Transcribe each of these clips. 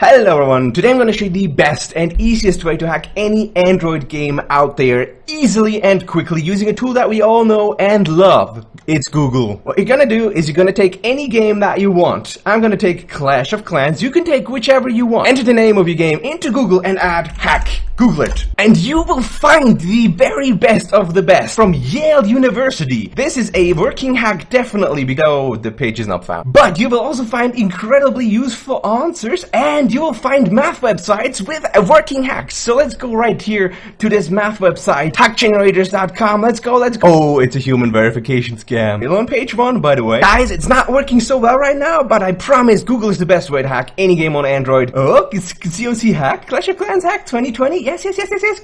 Hello everyone, today I'm going to show you the best and easiest way to hack any Android game out there easily and quickly using a tool that we all know and love. It's Google. What you're going to do is you're going to take any game that you want. I'm going to take Clash of Clans. You can take whichever you want. Enter the name of your game into Google and add hack. Google it. And you will find the very best of the best from Yale University. This is a working hack definitely because the page is not found. But you will also find incredibly useful answers and you will find math websites with working hacks. So let's go right here to this math website, hackgenerators.com. Let's go. Oh, it's a human verification scam. Still on page 1, by the way. Guys, it's not working so well right now, but I promise Google is the best way to hack any game on Android. Oh, it's COC hack, Clash of Clans hack 2020. Yes.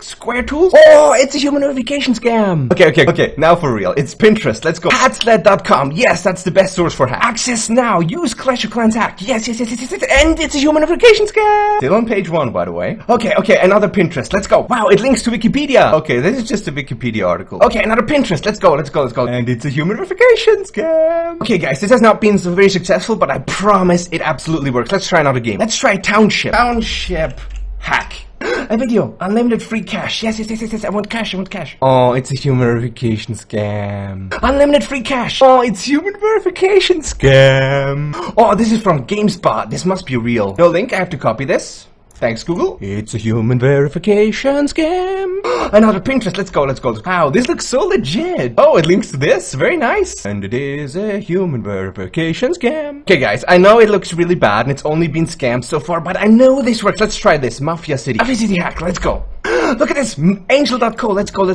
Square tools. Oh, it's a human verification scam. Okay. Now for real. It's Pinterest. Let's go. Hatsled.com. Yes, that's the best source for hack. Access now. Use Clash of Clans hack. Yes. And it's a human verification scam. Still on page 1, by the way. Okay. Another Pinterest. Let's go. Wow, it links to Wikipedia. Okay, this is just a Wikipedia article. Okay, another Pinterest. Let's go. And it's a human verification scam. Okay, guys, this has not been so very successful, but I promise it absolutely works. Let's try another game. Let's try Township. Township hack. A video. Unlimited free cash. Yes. I want cash. Oh, it's a human verification scam. Unlimited free cash. Oh, it's human verification scam. Oh, this is from GameSpot. This must be real. No link. I have to copy this. Thanks, Google. It's a human verification scam. Another Pinterest. Let's go. Wow, this looks so legit. Oh, it links to this. Very nice. And it is a human verification scam. Okay, guys, I know it looks really bad and it's only been scammed so far, but I know this works. Let's try this. Mafia City hack. Let's go. Look at this. Angel.co. Let's go.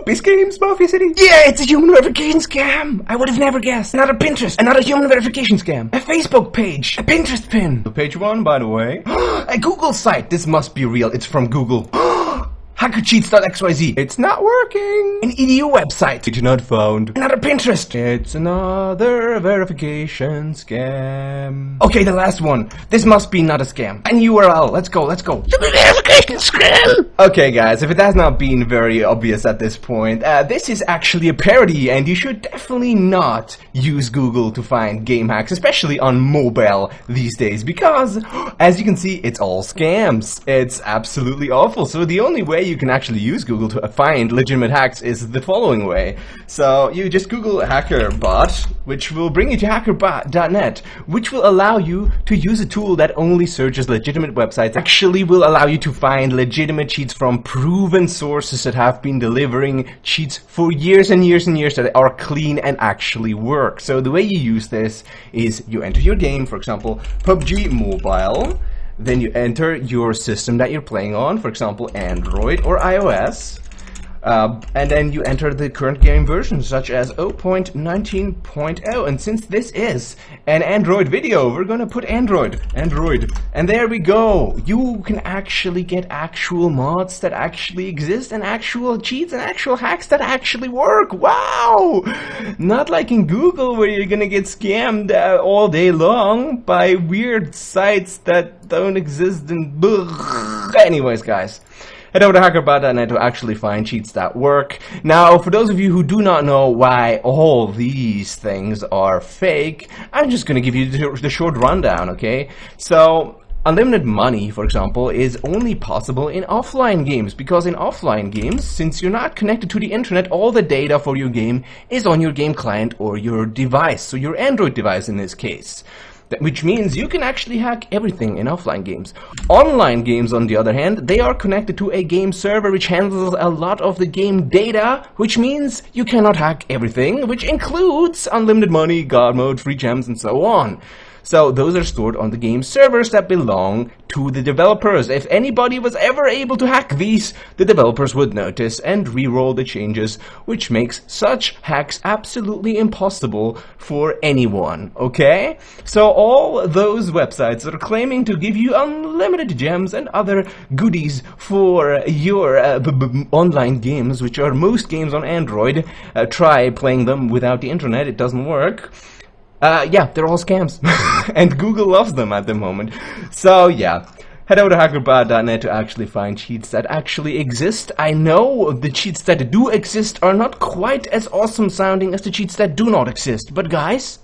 Base Games, Mafia City. Yeah, it's a human verification scam. I would have never guessed. Another Pinterest. Another human verification scam. A Facebook page. A Pinterest pin. Page 1, by the way. A Google site. This must be real. It's from Google. Hackercheats.xyz. It's not working. An EDU website. It's not found. Another Pinterest. It's another verification scam. Okay, the last one. This must be not a scam. An URL. Let's go. Verification scam. Okay, guys, if it has not been very obvious at this point, this is actually a parody, and you should definitely not use Google to find game hacks, especially on mobile these days, because, as you can see, it's all scams. It's absolutely awful. So the only way you can actually use Google to find legitimate hacks is the following way. So you just Google HackerBot, which will bring you to hackerbot.net, which will allow you to use a tool that only searches legitimate websites, actually will allow you to find legitimate cheats from proven sources that have been delivering cheats for years and years that are clean and actually work. So the way you use this is you enter your game, for example, PUBG Mobile. Then you enter your system that you're playing on, for example, Android or iOS. And then you enter the current game version, such as 0.19.0. And since this is an Android video, we're gonna put Android. And there we go. You can actually get actual mods that actually exist, and actual cheats and actual hacks that actually work. Wow! Not like in Google, where you're gonna get scammed all day long by weird sites that don't exist and anyways, guys. Head over to hackerbot.net to actually find cheats that work. Now, for those of you who do not know why all these things are fake, I'm just going to give you the short rundown, okay? So, unlimited money, for example, is only possible in offline games, because in offline games, since you're not connected to the internet, all the data for your game is on your game client or your device, so your Android device in this case. Which means you can actually hack everything in offline games. Online games, on the other hand, they are connected to a game server which handles a lot of the game data, which means you cannot hack everything, which includes unlimited money, God mode, free gems, and so on. So those are stored on the game servers that belong to the developers. If anybody was ever able to hack these, the developers would notice and re-roll the changes, which makes such hacks absolutely impossible for anyone, okay? So all those websites that are claiming to give you unlimited gems and other goodies for your online games, which are most games on Android, try playing them without the internet, it doesn't work. Yeah, they're all scams. And Google loves them at the moment. So, yeah. Head over to hackerbot.net to actually find cheats that actually exist. I know the cheats that do exist are not quite as awesome sounding as the cheats that do not exist. But guys,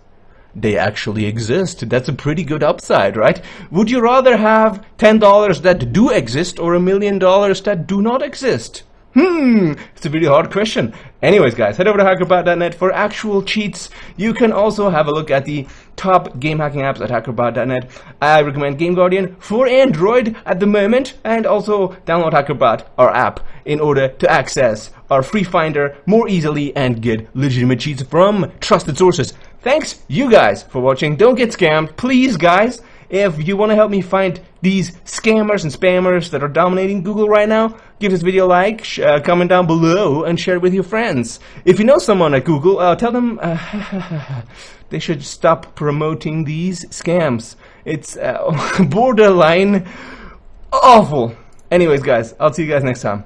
they actually exist. That's a pretty good upside, right? Would you rather have $10 that do exist or $1 million that do not exist? It's a really hard question. Anyways, guys, head over to hackerbot.net for actual cheats. You can also have a look at the top game hacking apps at hackerbot.net. I recommend Game Guardian for Android at the moment, and also download Hackerbot, our app, in order to access our free finder more easily and get legitimate cheats from trusted sources. Thanks, you guys, for watching. Don't get scammed, please, guys. If you want to help me find these scammers and spammers that are dominating Google right now, give this video a like, comment down below, and share it with your friends. If you know someone at Google, tell them they should stop promoting these scams. It's borderline awful. Anyways, guys, I'll see you guys next time.